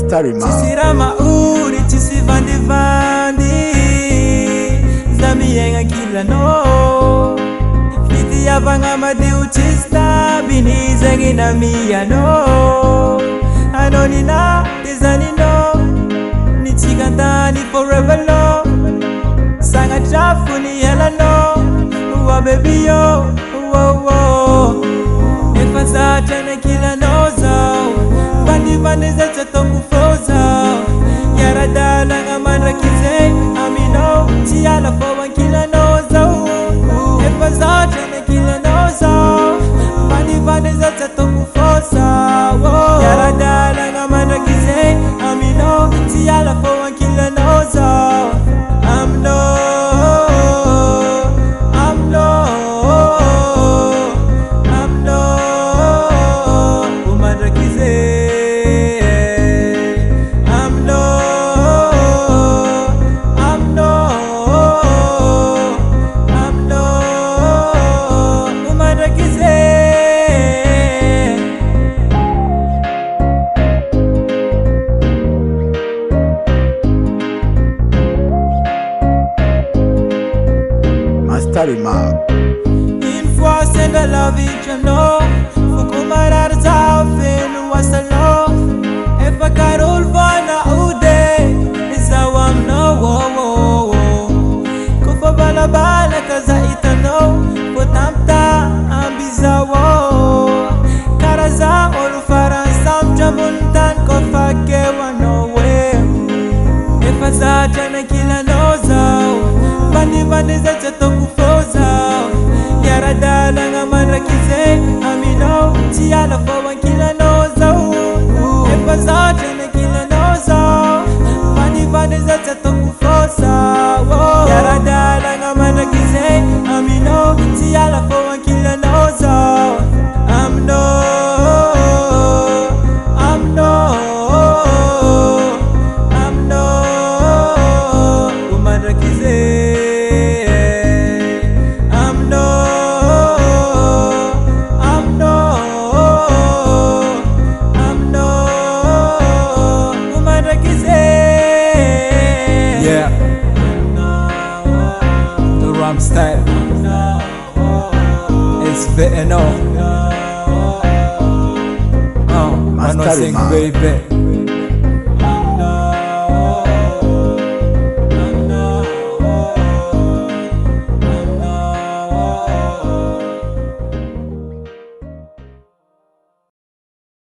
Tisira mauri, tisivandi vandi Zamiyenga kila no Fiti ya banga madi uchista Binize ngina miya no Anonina, tizani no Nichikantani forever no Sanga chafu ni hela no Uwa baby yo, uwa uwa Efazata na kila nozo Bandi zata toku foza Yaradala nga MANDRAkizay Amino, tiyala fowa kila nozo Efazata na kila nozo Bandi zata toku foza Yaradala nga MANDRAkizay Amino, tiyala fowa kila nozo Une fois c'est de la vie que non Faut qu'on m'arrête à faire le wasalo Et pas carol vana ude Isa wam no wo wo wo Kufa bala bala kaza itano Potamta ambiza wo Karaza olu faransam jamuntan Kofa kewa no we Efa zata na kila nozo Bandi zata toku Yaradala nga MANDRAkizay Amino, tiyala fowa kila nozo Efazata na kila nozo Bandi zata toku fosa Yaradala nga MANDRAkizay Amino, tiyala fowa kila nozo Style it's VNO I know sing baby